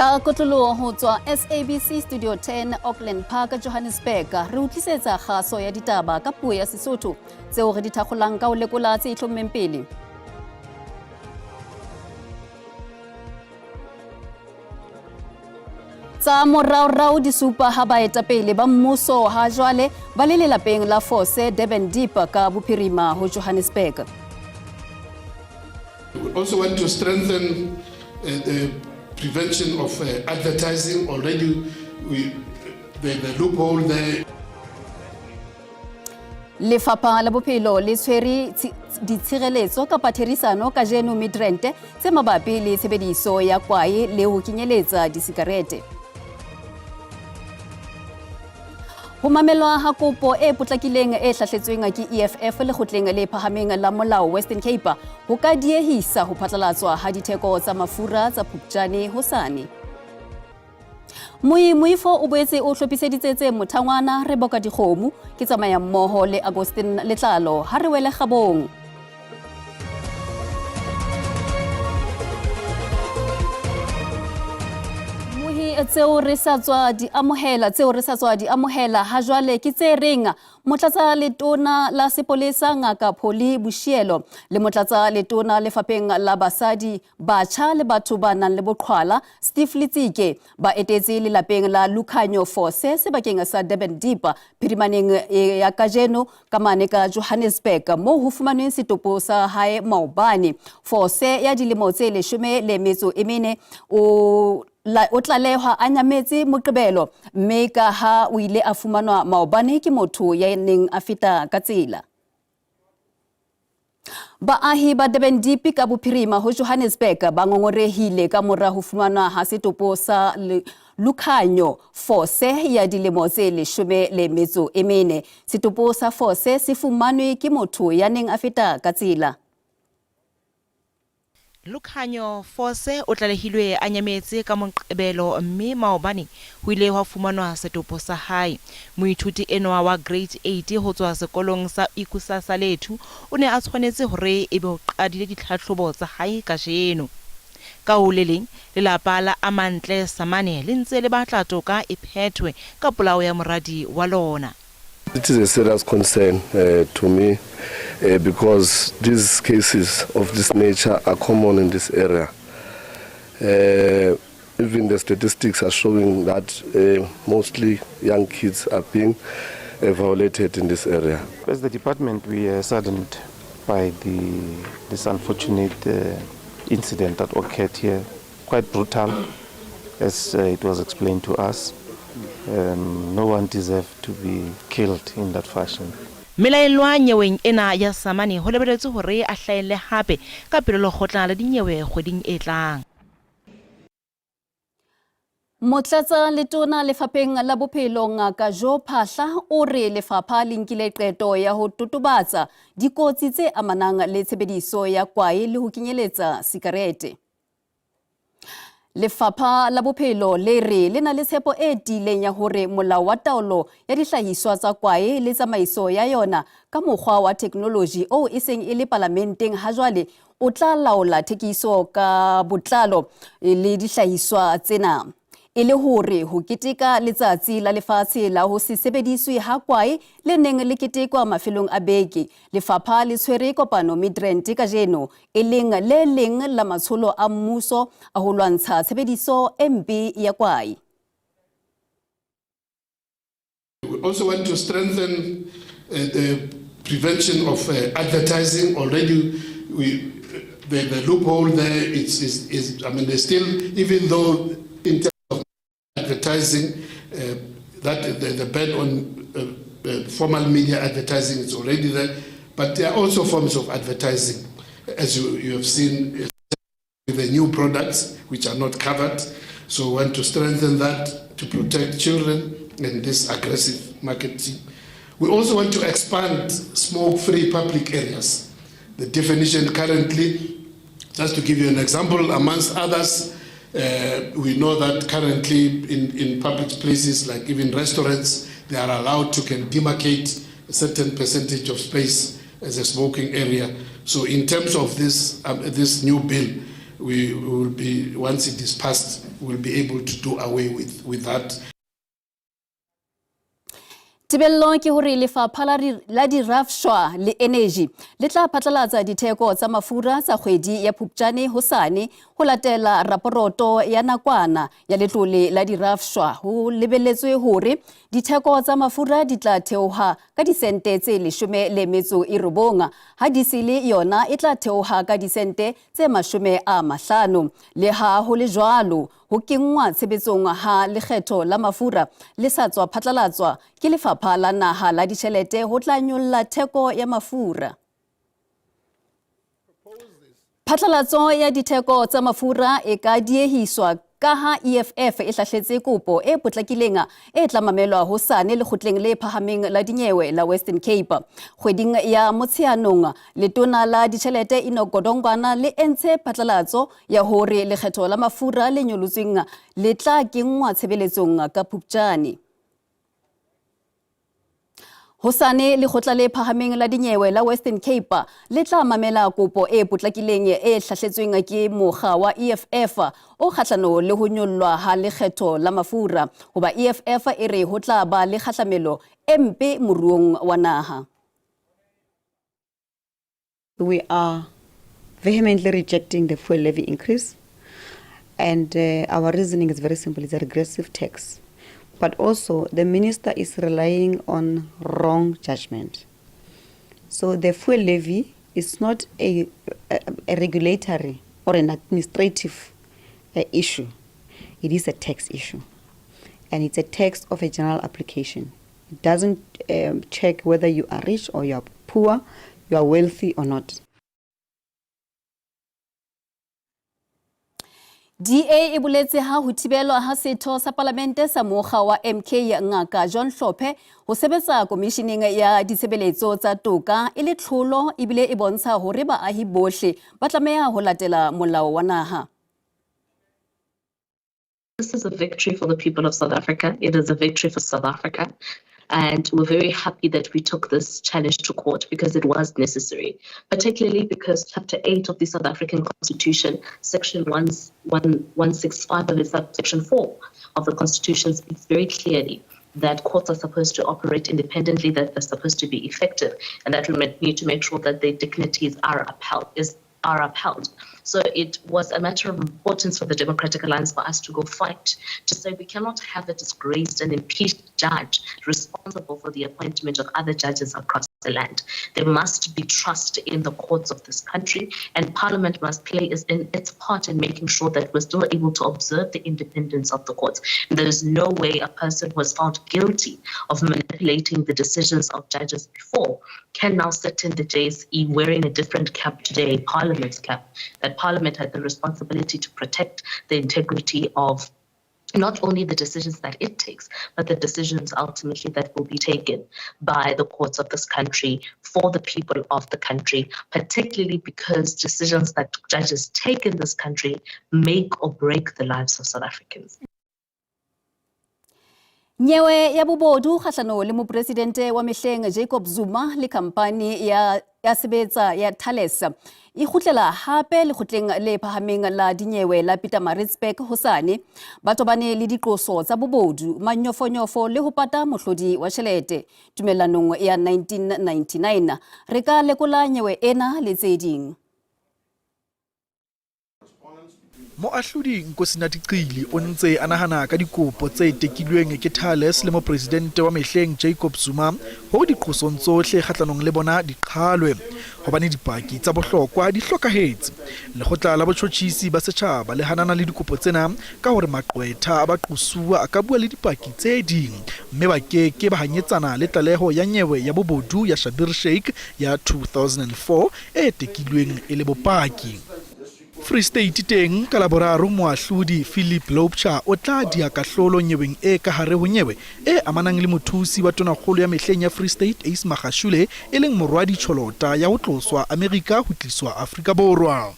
Ka kotloloho ho tswa SABC Studio 10 Auckland Park Johannesburg re utlisetsa kgaso ya ditaba ka puo ya Sesotho tseo re di thakgolang ka ho lekola tse itlhommeng pele. Tsa moraorao di supa ha baetapele ba mmuso ha jwale ba le lelapeng la Force Ditaba ka bophirima ho Johannesburg. We also want to strengthen the prevention of advertising. Already the loophole there. Lefapha la bophelo le tshwere ditshireletso kapa therisano ka jeno midrand tse mabapi le tshebediso ya kwae le ho kenyeletsa disikarete. Ho mamelwa ha kopo e potlakileng e hlahletsweng ke EFF le kgotleng le phahameng la molao Western Cape ho ka diehisa ho phatlalatswa ha ditheko tsa mafura tsa Phupjane hosane. Moifo o boetse o hlophiseditse tse mothangwana re boka dikgomo ke tsamaya mmoho le Agustin Letlalo ha re wele kgabong. Tseo re sa tswa di amohela ha jwale ke tse reng motlatsa letona la sepolesa ngaka Pholi Bushielo le motlatsa letona lefapheng la basadi batjha le batho ba nang le boqhwala Steve Litsike ba etetse lelapeng la Lukhanyo Force sebakeng sa Ditaba phirimaneng ya kajeno ka mane ka Johannesburg moo ho fumanweng setopo sa hae maobane. Force ya dilemo tse 14 o tlalehwa a nyametse Moqebelo mme ka ha o ile a fumanwa maobane ke motho ya neng a feta ka tsela. Baahi ba Ditaba ka bophirima ho Johannesburg ba ngongorehile ka mora ho fumanwa ha setopo sa Lukhanyo Force ya dilemo tse 14. Setopo sa Force se fumanwe ke motho ya neng a feta ka tsela. Lukhanyo Force o tlalehilwe a nyametse ka Moqebelo mme maobane ho ile ha fumanwa setopo sa hae. Moithuti enwa wa grade 8 ho tswa sekolong sa Ikusasa lethu o ne a tshwanetse hore ebe o qadile ditlhahlobo tsa hae ka jeno. Ka ho le leng lelapa la Amantle Samane le ntse le batla toka e phethwe ka polao ya moradi wa lona. It is a serious concern to me because these cases of this nature are common in this area. Even the statistics are showing that mostly young kids are being violated in this area. As the department, we are saddened by this unfortunate incident that occurred here. Quite brutal, as it was explained to us. No one deserved to be killed in that fashion. Melaelwa nyeweng ena ya Samane ho lebeletswe hore a hlaele hape ka pele le khotla la dinyewe kgweding e tlang. Motlatsa letona lefapheng la bophelo ngaka Jo Phahla o re lefapha le nkile qeto ya ho totobatsa dikotsi tse amanang le tshebediso ya kwae le ho kenyeletsa sikarete. Lefapha la bophelo le re le na le tshepo e tiileng ya hore molao wa taolo ya dihlahiswa tsa kwae le tsamaiso ya yona ka mokgwa wa technology o iseng e le parlamenteng ha jwale o tla laola thekiso ka botlalo le dihlahiswa tsena. E le hore ho keteka letsatsi la lefatshe la ho se sebediswe ha kwae le neng le ketekwa mafelong a beke. Lefapha le tshwere kopano midrand ka jeno e leng le leng la matsholo a mmuso a ho lwantsha tshebediso e mpe ya kwae. We also want to strengthen the prevention of advertising. Already the loophole there is I mean there's still, even though in terms of advertising that the ban on formal media advertising is already there, but there are also forms of advertising, as you have seen with the new products which are not covered. So we want to strengthen that to protect children in this aggressive marketing. We also want to expand smoke-free public areas. The definition currently, just to give you an example, amongst others, we know that currently in public places, like even restaurants, they are allowed to can demarcate a certain percentage of space as a smoking area. So in terms of this new bill, we will be, once it is passed, we'll be able to do away with that. Tibello ke hore lefapha la dirafshwa le energy le tla phatlalatsa ditheko tsa mafura tsa kgwedi ya Phupjane hosane ho latela raporoto ya nakwana ya letlole la dirafshwa ho lebelletswe hore ditheko tsa mafura di tla theoha ka disente tse 19 ha disele yona e tla theoha ka disente tse 50 le ha ho le jwalo ho kengwa tshebetsong ha lekgetho la mafura le sa tswa phatlalatswa ke lefapha la naha la ditjhelete ho tla nyolla theko ya mafura. Phatlalatso ya ditheko tsa mafura e ka diehiswa ka ha EFF e hlahletse kopo e potlakileng e tla mamelwa hosane le kgotleng le phahameng la dinyewe la Western Cape. Kgweding ya Motsheanong letona la ditjhelete Inogodongwana le entse phatlalatso ya hore lekgetho la mafura le nyolotsweng le tla kengwa tshebeletsong ka Phupjane. Hosane le khotla le phahameng la dinyewe la Western Cape le tla mamela kopo e potlakileng e hlahletsweng ke mokga wa EFF o kgahlano le ho nyollwa ha lekgetho la mafura hoba EFF e re ho tla ba le kgahlamelo e mpe moruong wa naha. We are vehemently rejecting the fuel levy increase, and our reasoning is very simple. It's a regressive tax. But also, the minister is relying on wrong judgment. So the fuel levy is not a regulatory or an administrative issue. It is a tax issue. And it's a tax of a general application. It doesn't check whether you are rich or you are poor, you are wealthy or not. DA e boletse ha ho thibelwa ha setho sa parlamente sa mokga wa MK Ngaka John Hlophe ho sebetsa komisheneng ya ditshebeletso tsa toka e le tlholo ebile e bontsha hore baahi bohle ba tlameha ho latela molao wa naha. This is a victory for the people of South Africa. It is a victory for South Africa. And we're very happy that we took this challenge to court because it was necessary, particularly because Chapter 8 of the South African Constitution, Section 165 of it, Section 4 of the Constitution speaks very clearly that courts are supposed to operate independently, that they're supposed to be effective, and that we need to make sure that their dignities are upheld. So it was a matter of importance for the Democratic Alliance for us to go fight to say we cannot have a disgraced and impeached judge responsible for the appointment of other judges across the land. There must be trust in the courts of this country, and Parliament must play its part in making sure that we're still able to observe the independence of the courts. And there is no way a person who was found guilty of manipulating the decisions of judges before can now sit in the JSE wearing a different cap today, Parliament's cap. That Parliament had the responsibility to protect the integrity of not only the decisions that it takes, but the decisions ultimately that will be taken by the courts of this country for the people of the country, particularly because decisions that judges take in this country make or break the lives of South Africans. Nyewe ya bobodu kgahlano le mopresidente wa mehleng Jacob Zuma le kampani ya sebetsa ya Thales e khutlela hape le khutleng le phahameng la dinyewe la Pietermaritzburg hosane ba tobane le diqoso tsa bobodu manyofonyofo le ho pata mohlodi wa tjhelete tumelanong ya 1999 re ka lekola nyewe ena le tse ding. Moahlodi Nkosinathi Qili o ntse a nahana ka dikopo tse tekilweng ke Thales le mopresidente wa mehleng Jacob Zuma hore diqosong tsohle kgatlanong le bona di qhalwe hobane dipaki tsa bohlokwa di hlokahetse. Lekgotla la botjhotjhisi ba setjhaba le hanana le dikopo tsena ka hore maqwetha a ba qosuwa a ka bua le dipaki tse ding mme ba ke ba hanyetsana le tlaleho ya nyewe ya bobodu ya Shabir Sheikh ya 2004 e tekilweng e le bopaki. Free State teng ka laboraro moahlodi Philip Lobcha o tla dia kahlolo nyeweng e ka hare ho nyewe e amanang le mothusi wa tonakgolo ya mehleng ya Free State Ace Magashule e leng morwadi tjholota ya ho tloswa America ho tliswa Afrika Borwa.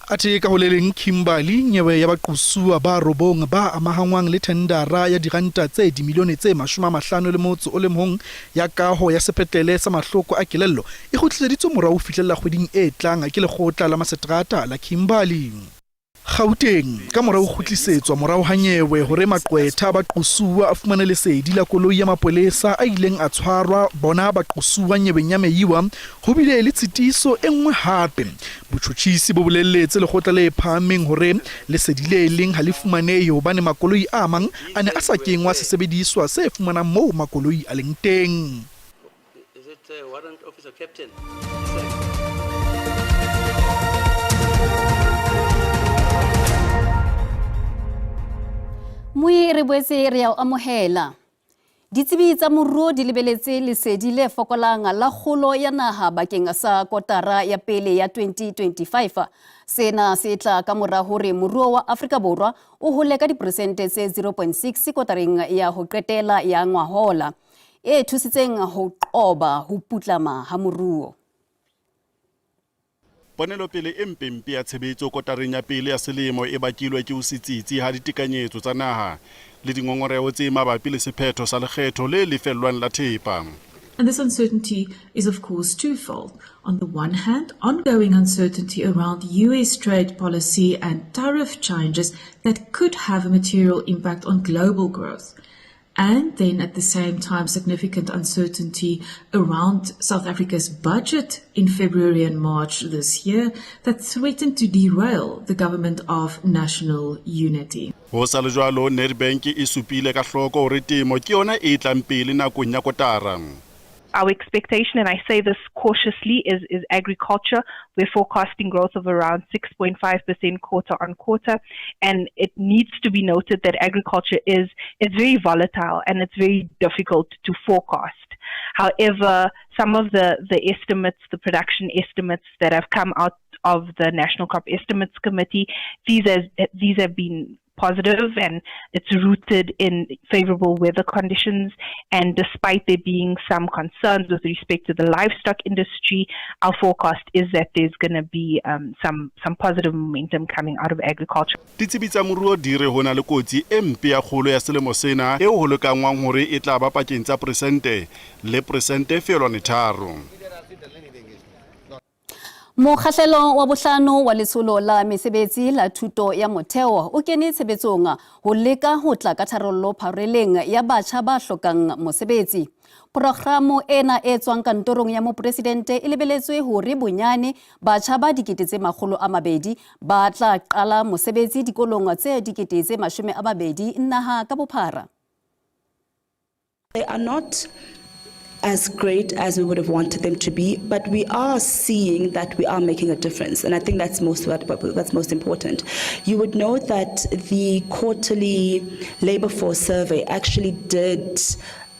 Ate ka holeleng Kimberley nyewe ya baqosuwa ba robong ba amahangwang le tendara ya diranta tse dimilione tse 51 ya kaho ya sepetlele sa mahloko a kelello e khutliseditswe morao fihlella kgweding e tlang ke lekgotla la maseterata la Kimberley. Gauteng ka morao khutlisetswa morao hanyewe hore maqwetha ba qosuwa a fumane lesedi la koloi ya mapolesa a ileng a tshwarwa bona ba qosuwa nyebeng ya meiwa ho bile le tshitiso e nngwe hape botjhotjhisi bo bolelletse lekgotla le phahameng hore lesedi le leng ha le fumanehe hobane makoloi a mang a ne a sa kengwa sesebediswa se fumanang moo makoloi a leng teng. Is it warrant officer captain? Mui re boetse re ya amohela. Ditsebi tsa moruo di lebeletse lesedi le fokolang la kgolo ya naha bakeng sa kotara ya pele ya 2025. Sena se tla ka mora hore moruo wa Afrika Borwa o hole ka diperesente tse 0.6 kotareng ya ho qetela ya ngwahola, e thusitseng ho qoba ho putlama ha moruo. Ponelopele e mpempe ya tshebetso kotareng ya pele ya selemo e bakilwe ke ho sitsitsi ha ditekanyetso tsa naha le dingongoreo tse mabapi le sephetho sa lekgetho le lefellwang la thepa. And this uncertainty is of course twofold. On the one hand, ongoing uncertainty around US trade policy and tariff changes that could have a material impact on global growth. And then at the same time, significant uncertainty around South Africa's budget in February and March this year that threatened to derail the government of national unity. Ho sa le jwalo, Nedbank e supile ka hloko hore temo ke yona e tlang pele nakong ya kotara. Our expectation, and I say this cautiously, is agriculture. We're forecasting growth of around 6.5% quarter on quarter. And it needs to be noted that agriculture is very volatile and it's very difficult to forecast. However, some of the estimates, the production estimates that have come out of the National Crop Estimates Committee, these have been positive and it's rooted in favorable weather conditions. And despite there being some concerns with respect to the livestock industry, our forecast is that there's going to be some positive momentum coming out of agriculture. Ditsebi tsa moruo di re hona le kotsi e mpe ya kgolo ya selemo sena eo ho lekangwang hore e tla ba pakeng tsa persente le persente 3. Mokgahlelo wa bohlano wa letsholo la mesebetsi la thuto ya motheo o kene tshebetsong ho leka ho tla ka tharollo phareleng ya batjha ba hlokang mosebetsi. Programo ena e tswang kantorong ya mopresidente e lebeletswe hore bonyane batjha ba 200 ba tla qala mosebetsi dikolong tse 20 naha ka bophara. They are not as great as we would have wanted them to be, but we are seeing that we are making a difference, and I think that's most important. You would know that the quarterly labor force survey actually did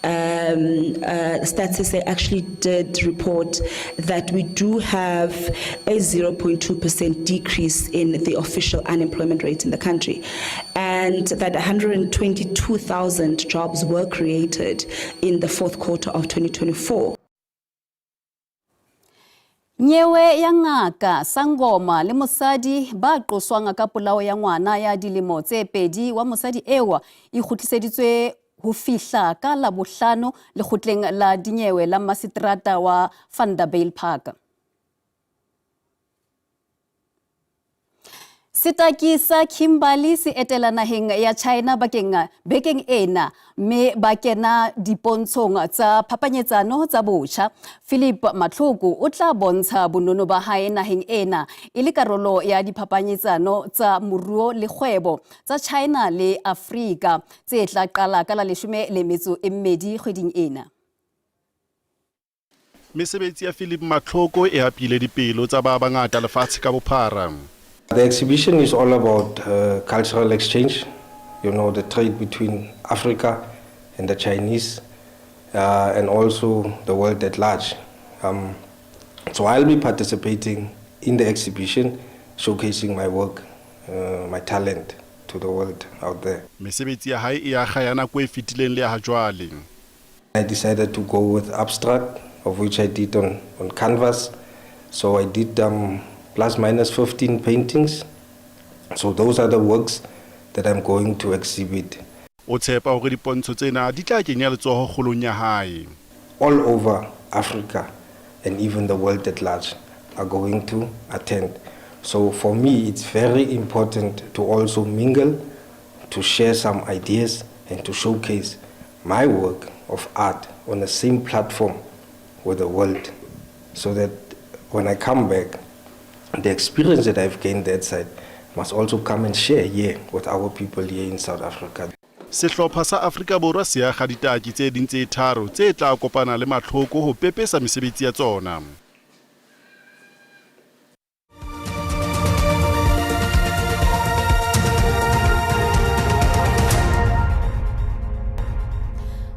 Stats actually did report that we do have a 0.2% decrease in the official unemployment rate in the country, and that 122,000 jobs were created in the fourth quarter of 2024. Nyewe ya ngaka Sangoma le mosadi ba qoswang ka polao ya ngwana ya dilemo tse 2 wa mosadi ewa e khutliseditswe ho fihla ka la bohlano le kgotleng la dinyewe la Masitrata wa Vanderbijl Park. Setaki sa Kimberley se etela naheng ya China bekeng ena me bakena dipontshong tsa phapanyetsano tsa botjha. Philip Matlhoko o tla bontsha bonono ba hae naheng ena e le karolo ya diphapanyetsano tsa moruo le kgwebo tsa China le Afrika tse tla qala ka la 12 kgweding ena. Mesebetsi ya Philip Matlhoko e hapile dipelo tsa ba bangata lefatshe ka bophara. The exhibition is all about cultural exchange, you know, the trade between Africa and the Chinese, and also the world at large. So I'll be participating in the exhibition, showcasing my work, my talent to the world out there. Mesebetsi ya hae e akga nako e fetileng le ya jwale. I decided to go with abstract, of which I did on canvas. So I did plus minus 15 paintings. So those are the works that I'm going to exhibit. O tshepa hore dipontsho tsena di tla kenya letsoho kgolong ya hae. All over Africa and even the world at large are going to attend. So for me, it's very important to also mingle, to share some ideas, and to showcase my work of art on the same platform with the world, so that when I come back, the experience that I've gained that side must also come and share here with our people here in South Africa. Sehlopha sa Afrika Borwa se aga ditaki tse ding tse tharo tse tla kopana le matlhoko ho pepesa mesebetsi ya tsona.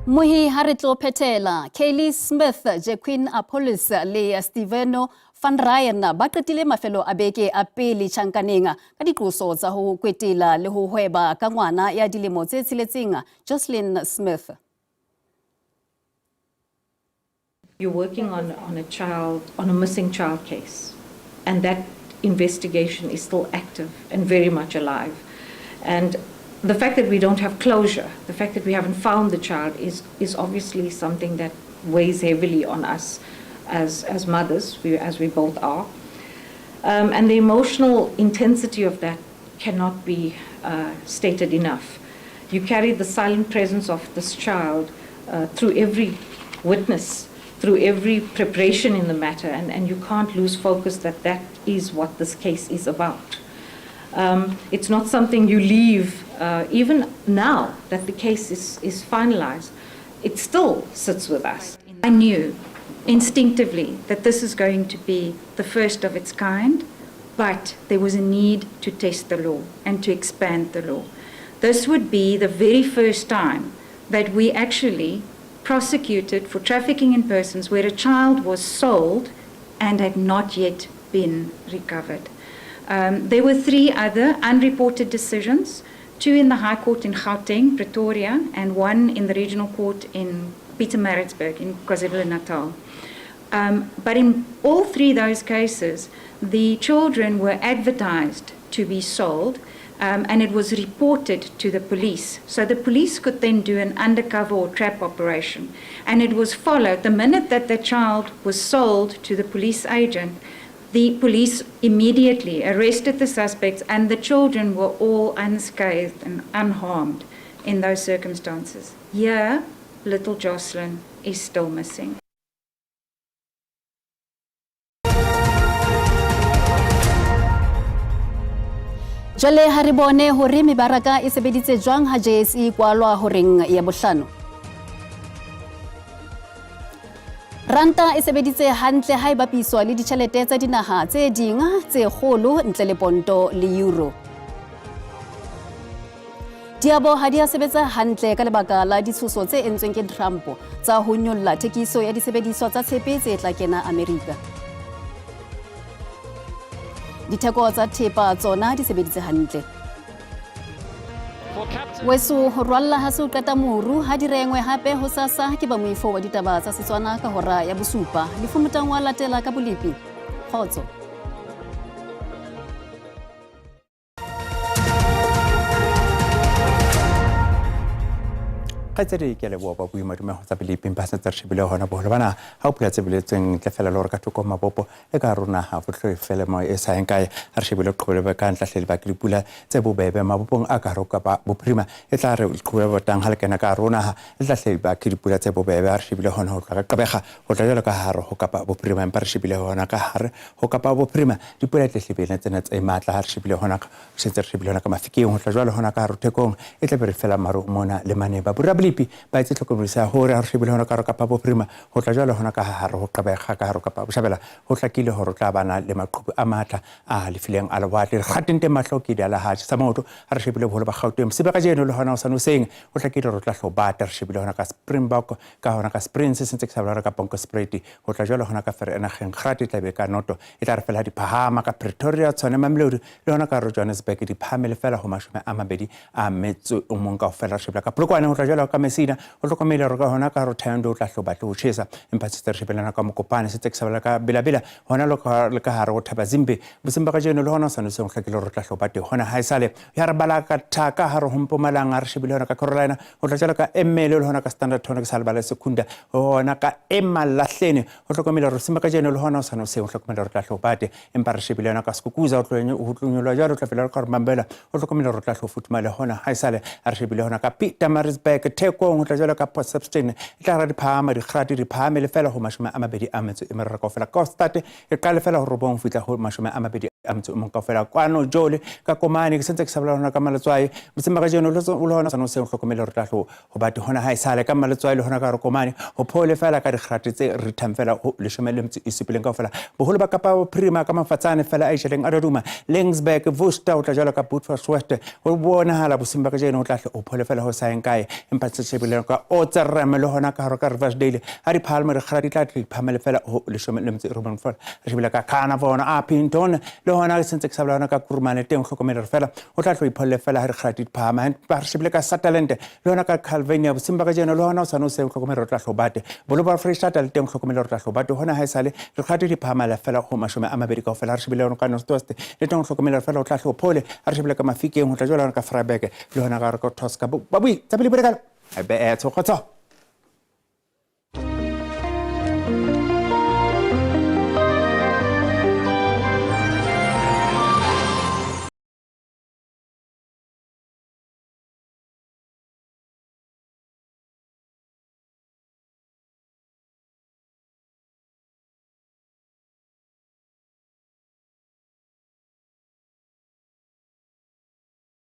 Muhi haritlo petela, Kaylee Smith, Jequin Apollos le Steveno Van Ryan ba qetile mafelo a beke a pele tjhankaneng ka diqoso tsa ho kwetela le ho hweba ka ngwana ya dilemo tse tsheletseng. Jocelyn Smith. You're working on a missing child case, and that investigation is still active and very much alive. And the fact that we don't have closure, the fact that we haven't found the child is obviously something that weighs heavily on us as mothers, as we both are. And the emotional intensity of that cannot be stated enough. You carry the silent presence of this child through every witness, through every preparation in the matter, and you can't lose focus that is what this case is about. It's not something you leave, even now that the case is finalized, it still sits with us. I knew instinctively that this is going to be the first of its kind, but there was a need to test the law and to expand the law. This would be the very first time that we actually prosecuted for trafficking in persons where a child was sold and had not yet been recovered. There were 3 other unreported decisions, 2 in the High Court in Gauteng, Pretoria, and 1 in the Regional Court in Pietermaritzburg in KwaZulu-Natal. But in all 3 those cases, the children were advertised to be sold, and it was reported to the police. So the police could then do an undercover or trap operation. And it was followed. The minute that the child was sold to the police agent, the police immediately arrested the suspects, and the children were all unscathed and unharmed in those circumstances. Here, little Jocelyn is still missing. Jale haribone hore mebaraka e sebeditse jwang ha JSE kwalwa horeng ya bohlano. Ranta e sebeditse hantle ha e bapiswa le ditjhelete tsa dinaha tse ding tse kgolo ntle le ponto le euro. Diabo ha di a sebetsa hantle ka lebaka la ditshoso tse entsweng ke Trump tsa ho nyolla thekiso ya disebediswa tsa tshepe tse tla kena Amerika. Ditheko tsa thepa tsona di sebeditse hantle. Weso ho rwalla ha se o qeta moru ha di rengwe hape ho sasa ke ba moifo wa ditaba tsa Setswana ka hora ya bosupa. Lefumutang wa latela ka bolipi. Khotso. Qatsedi ke le bopa buima dume ho tsa belipi mpasa tsa shebile hona boholo bana ha o pula tsebeletseng tlefela le hore ka thoko mabopo le ka rona ha bohlo fele mo e sa enkae ha shebile qhobele ba ka ntlahle ba ke dipula tse bobebe mabopong a ka roka ba boprima e tla re qhobele ba tang ha le kena ka rona ha le tlhahle ba ke dipula tse bobebe ha shebile hona ho ka qabega ho tla jela ka haro ho kapa boprima empa re shebile hona ka hare ho kapa boprima dipula tlehlebele tsena tse matla ha shebile hona ka sentse re shebile hona ka mafikeng ho tla jela hona ka haro thekong e tle be re fela maro mona le mane ba lipi ba itse tlhokomedisa hore a re shebile hona ka ro kapa boprima ho tla jalo hona ka hare ho qabega ka ro kapa boshabela ho tlakile hore tla bana le maqhubu a matla a lefileng a lewatle kgatente mahloki di ala ha sa moto a re shebile bolo ba Gauteng sebe ka jeno le hona o sanoseng ho tlakile ro tla hlobata re shebile hona ka Springbok ka hona ka Springs se ntse ke sa bala ka Ponko Spreti ho tla jalo hona ka Fere ena geng grati tla be ka noto e tla re fela di phahama ka Pretoria tsone Mamelodi le hona ka ro Johannesburg di phamele fela ho mashome a mabedi a metso o mong ka fela re shebile ka Polokwane ho tla jalo ka ka mesina o hlokomele re ka hona ka ro thando tla hloba tlo tshesa empa se re shebelana ka mokopane se tseksa ka bila hona le ka hare go thaba zimbe bosimba ka jeno le hona sano se nhlakile re tla hloba te hona ha isale ya re bala ka thaka ha re hompo malanga re shebile hona ka Carolina o tla tsela ka emele le hona ka Standard hona ka salbala sekunda hona ka emalahlene o hlokomela re simba ka jeno le hona sano se hlokomela re tla hloba te empa re shebile hona ka skukuza o tlonyolwa jalo tla fela ka re mambela o hlokomela re tla hlofutmala hona ha isale re shebile hona ka Pietermaritzburg theko o tla tsela ka Port Shepstone tla re diphama di khrati di phame le fela ho mashome a mabedi a metso e meraro ka fela ka start e qale fela ho robong fitla ho mashome a mabedi a metso e ka fela kwano jole ka komane ke sentse ke sabela hona ka maletswai bosimba ka jeno lo hona sano se hlokomela re tla ho batho hona ha isale ka maletswai le hona ka re komane ho phole fela ka dikhrati tse re tham fela ho leshome le metso e sepileng ka fela boholo ba Kapa Prima ka mafatsane fela a isheleng a duma Lingsburg Worcester o tla jala ka Beaufort West o bona hala bosimba ka jeno o tla o phole fela ho saeng kae empa se shebile ka o tsarame le hona ka hare ka Riversdale a di Palmer khrati tla phamele fela ho leshome le metso e robong fela re shebile ka Carnarvon a Pinton le hona sentse ke sabela hona ka Kurumane teng hlokomela re fela o tla tlo iphole fela ha re khrati phama ba re shebile ka Sutherland le hona ka Calvania bosimba ka jeno le hona o sano se hlokomela re tla hlobate bolo ba Freestata le teng hlokomela re tla hlobate hona ha isale re khrati di phama la fela ho mashome a mabedi ka fela re shebile hona ka Northwest le teng hlokomela re fela o tla hlophole re shebile ka Mafikeng ho tla jola ka Vryburg le hona ka re ka Tosca babui tsabile borekalo a be etso khotso